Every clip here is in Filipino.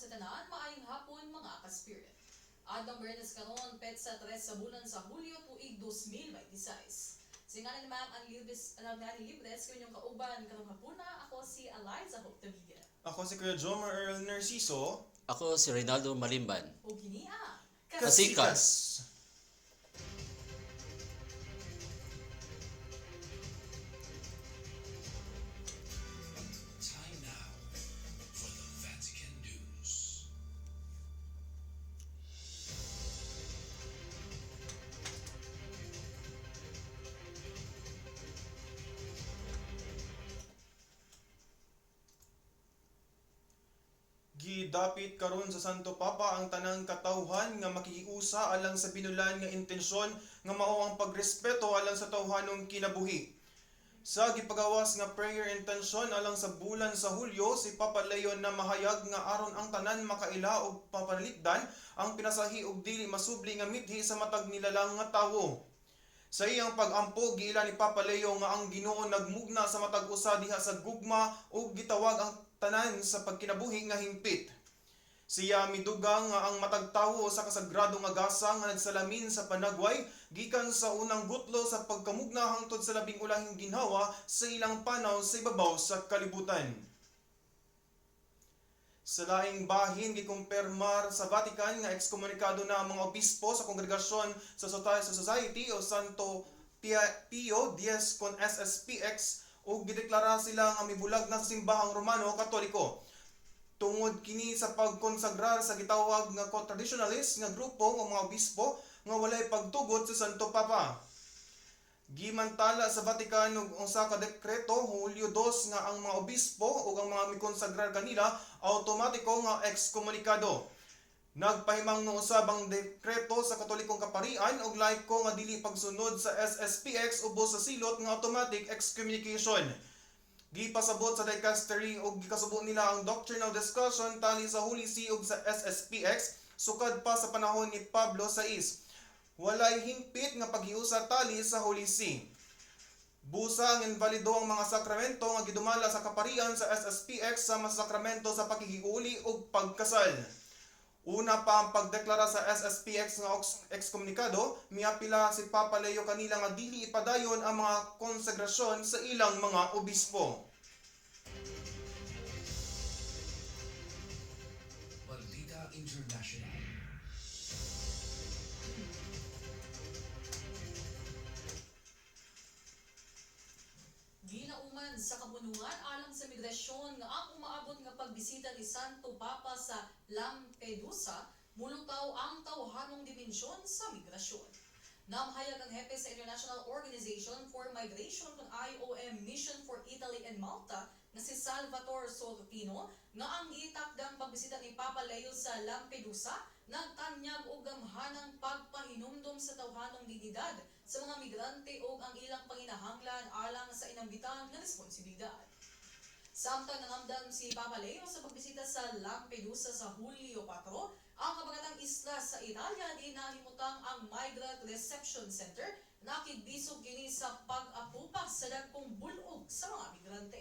sa tanan, maayong hapon mga ka-spirit. Adang Bernes karon petsa 3 sa bulan sa Hulyo tuig 2026. Singalan ni Ma'am Anlibres kanyang kauban karong hapuna. Ako si Eliza Hope Tabiga. Ako si Kuya Jomer Earl Narciso. Ako si Reynaldo Malimban. O ginia. Kasikas. Time now for the Vatican News. Gidapit karon sa Santo Papa ang tanang katawhan nga makikiusa alang sa binulan nga intensyon nga mao ang pagrespeto alang sa tawhanong kinabuhi. Sa gipagawas nga prayer intention alang sa bulan sa Hulyo, si Papa Leo na mahayag nga aron ang tanan makaila og papalikdan ang pinasahi og dili masubli nga mithi sa matag nilalang nga tawo. Sa iyang pag-ampo, giila ni Papa Leo nga ang Ginoo nagmugna sa matag usa diha sa gugma ug gitawag ang tanan sa pagkinabuhi nga hingpit. Siya midugang nga ang matag tawo sa kasagrado nga gasa nga nagsalamin sa panagway gikan sa unang gutlo sa pagkamugna hangtod sa labing ulahing ginhawa sa ilang panaw sa ibabaw sa kalibutan. Sa laing bahin gikumpirmar sa Vatican nga ekskomunikado na ang mga obispo sa kongregasyon sa Society o Santo Pio X con SSPX ug gideklara sila nga mibulag na sa simbahang Romano Katoliko. Tungod kini sa pagkonsagrar sa gitawag nga co-traditionalist nga grupo o mga obispo nga walay pagtugot sa Santo Papa. Gimantala sa Vatican og usa ka dekreto Hulyo 2 nga ang mga obispo ug ang mga mikonsagrar kanila automatiko nga ekskomunikado. Nagpahimang no usabang dekreto sa Katolikong Kaparian og laiko nga dili pagsunod sa SSPX ubos sa silot nga automatic excommunication. Gipasabot sa dicastery og gikasubo nila ang doctrinal discussion tali sa Holy See ug sa SSPX sukad pa sa panahon ni Pablo VI. Walay hingpit nga paghiusa tali sa Holy See. Busa nga invalido ang mga sakramento nga gidumala sa kaparian sa SSPX sa mga sakramento sa pakikiuli ug pagkasal. Una pa ang pagdeklara sa SSPX nga ekskomunikado, miapila si Papa Leo kanila nga dili ipadayon ang mga konsagrasyon sa ilang mga obispo. Balita International. Ginauman sa kabunungan alang sa migrasyon nga ang umaabot nga pagbisita ni Santo Papa sa Lampedusa, mulutaw ang tawhanong dimensyon sa migrasyon. Namahayag ang hepe sa International Organization for Migration kung IOM Mission for Italy and Malta na si Salvatore Sortino nga ang gitakdang pagbisita ni Papa Leo sa Lampedusa nagtanyag og gamhanang pagpahinumdom sa tawhanong dignidad sa mga migrante ug ang ilang panginahanglan alang sa inambitan nga responsibilidad. Samtang nangamdam si Papa Leo sa pagbisita sa Lampedusa sa Hulyo 4, ang kabagatang isla sa Italia di nahimutang ang Migrant Reception Center na kigbisog kini sa pag-apupa sa dagkong bulog sa mga migrante.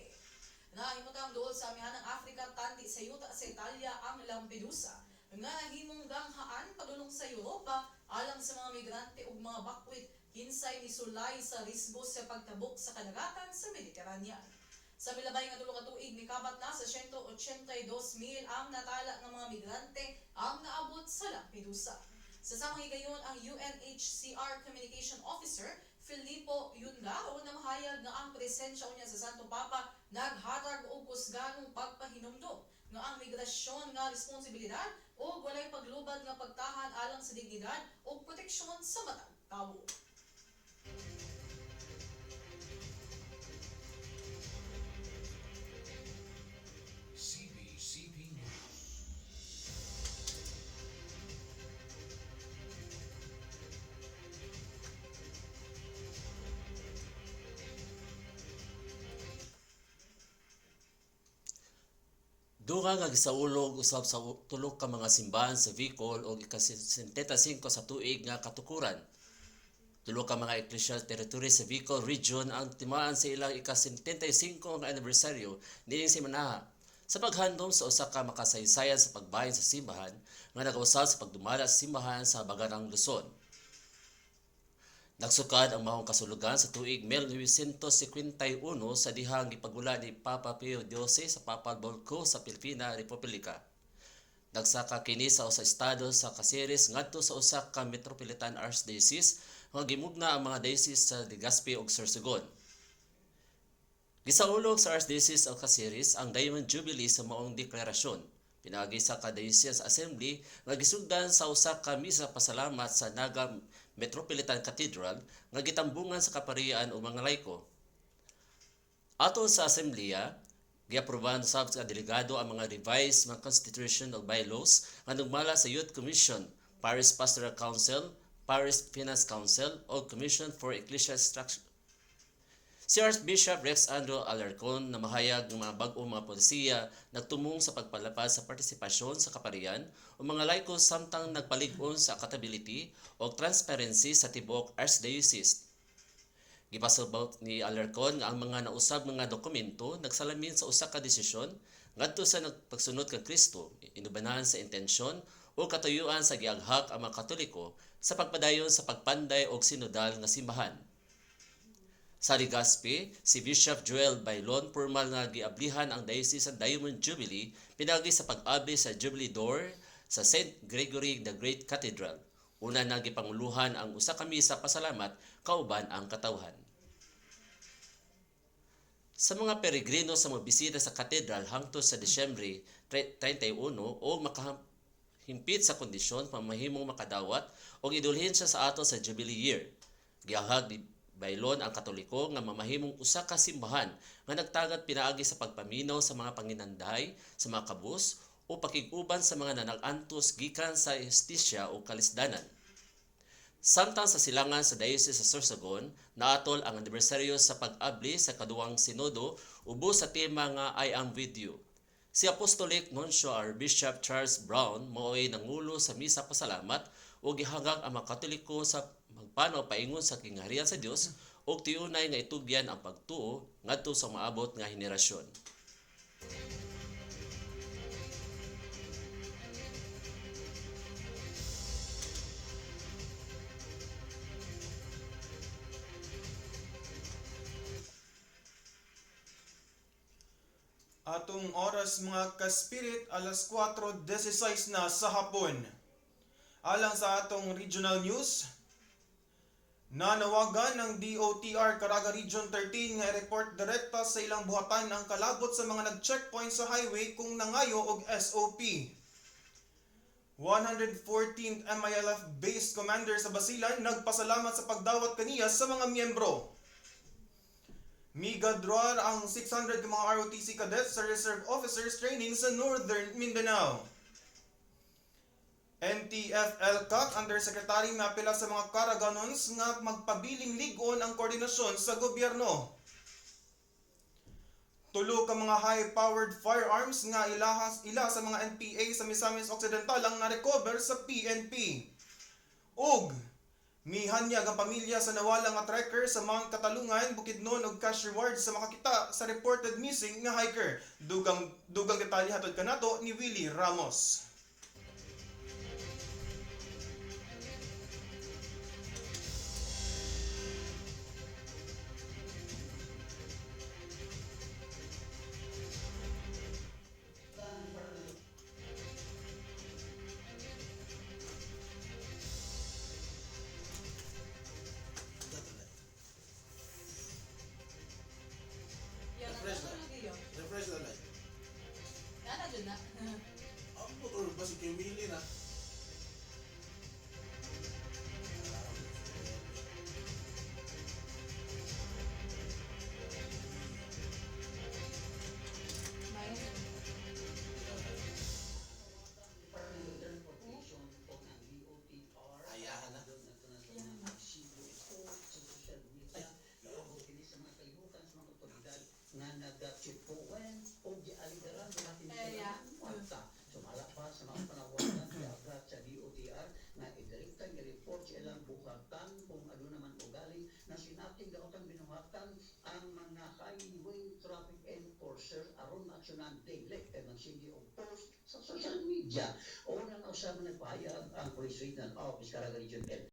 Nahimutang doon sa amihanang Africa tandi sa yuta sa Italia ang Lampedusa nga nahimong ganghaan padulong sa Europa alang sa mga migrante ug mga bakwit kinsay misulay sa risgo sa pagtabok sa kadagatan sa Mediterranean. Sa milabay nga tulo ka tuig mikabat na sa 182,000 ang natala ng mga migrante ang naabot sa Lampedusa. Sa samang higayon ang UNHCR Communication Officer Filippo Yungaro na mahayag nga ang presensya niya sa Santo Papa naghatag og kusganong pagpahinumdom nga ang migrasyon nga responsibilidad o walay paglubad nga pagtahan alang sa dignidad o proteksyon sa matag tawo. CBCP News. Duha nga gisaulog usab sa tulo ka mga simbahan sa Bicol og ika-75 sa tuig nga katukuran. Tulo ka mga ecclesial territory sa Bicol Region ang timaan sa ilang ika-75 nga anibersaryo niining semana sa paghandom sa usa ka makasaysayan sa pagbahin sa simbahan nga nagausab sa pagdumala sa simbahan sa Bagarang Luzon. Nagsukad ang mahong kasulugan sa tuig 1951 sa dihang gipagula ni Papa Pio XII sa Papal Bulko sa Pilipina Republika. Nagsaka kini sa usa estado sa Caceres ngadto sa usa ka Metropolitan Archdiocese nga gimugna ang mga diocese sa Legazpi ug Sorsogon. Gisaulog sa Archdiocese of Caceres ang Diamond Jubilee sa maong deklarasyon. Pinaagi sa ka-Diocese Assembly nga gisugdan sa usa ka misa pasalamat sa Naga Metropolitan Cathedral nga gitambungan sa kaparian o mga laiko. Ato sa Asembleya, giaprobahan sab sa delegado ang mga revised mga constitution o bylaws nga nagmala sa Youth Commission, Parish Pastoral Council, Parish Finance Council o Commission for Ecclesial Instruction. Si Archbishop Rex Andrew Alarcon na mahayag ng mga bag-ong mga polisiya nagtumong sa pagpalapad sa partisipasyon sa kaparian o mga laiko samtang nagpalig-on sa accountability o transparency sa tibuok Archdiocese. Gipasabot ni Alarcon nga ang mga nausab mga dokumento nagsalamin sa usa ka desisyon ngadto sa pagsunod kang Kristo, inubanahan sa intensyon o katuyuan sa giaghak ang mga Katoliko sa pagpadayon sa pagpanday og sinodal nga simbahan. Sa Legazpi, si Bishop Joel Bailon formal nga giablihan ang Diocese sa Diamond Jubilee pinagi sa pag-abli sa Jubilee Door sa St. Gregory the Great Cathedral. Una na gipanguluhan ang usa ka misa pasalamat kauban ang katawhan. Sa mga peregrino sa magbisita sa katedral hangtod sa Disyembre 31 o makahimpit sa kondisyon pamahimong makadawat o idulhin siya sa ato sa Jubilee Year. Giahag ni Bailon ang Katoliko nga mamahimong usa ka simbahan nga nagtagad pinaagi sa pagpaminaw sa mga panginanday, sa mga kabus o pakig-uban sa mga nanag-antos gikan sa justisya o kalisdanan. Samtang sa silangan sa Diocese sa Sorsogon, naatol ang anibersaryo sa pag-abli sa kaduwang sinodo ubos sa tema nga I Am With You. Si Apostolic Nuncio Archbishop Charles Brown mao'y nangulo sa misa pasalamat o gihangag ang mga Katoliko sa magpanaw paingon sa kingharian sa Dios ug tiyunay nga itugyan ang pagtuo ngadto sa maabot nga henerasyon. Atong oras mga kaspirit, alas 4:16 na sa hapon. Alang sa atong regional news, nanawagan ng DOTR Caraga Region 13 nga report direkta sa ilang buhatan ang kalabot sa mga nag-checkpoint sa highway kung nangayo og SOP. 114th MILF Base Commander sa Basilan nagpasalamat sa pagdawat kaniya sa mga miyembro. Migadroar ang 600 ka mga ROTC cadets sa Reserve Officers Training sa Northern Mindanao. NTF-ELCAC Undersecretary mapila sa mga Caraganons nga magpabiling ligon ang koordinasyon sa gobyerno. Tulo ka mga high-powered firearms nga ila sa mga NPA sa Misamis Occidental ang na-recover sa PNP. Ug mihanyag ang pamilya sa nawalang nga trekker sa Mount Katalungan, Bukidnon ug cash reward sa makakita sa reported missing nga hiker. Dugang detalye hatod kanato ni Willie Ramos. Yan ang natulog yun. Refresh na lang. Yan na dyan na. Ang motor ba si Kimili na? Ayahan na. nga nagchipuan o gialidaran ng ating Yeah. kwarta. Sumala pa sa mga panawagan sa agrat sa DOTR na idirektan i-report sa ilang buhatan kung ano naman ugali na sinating daotang binuhatan ang mga highway traffic enforcer aron maaksyonan daily kay sige og post sa social media. O na usaban nagpahayag ang Police Regional Office Caraga Region 10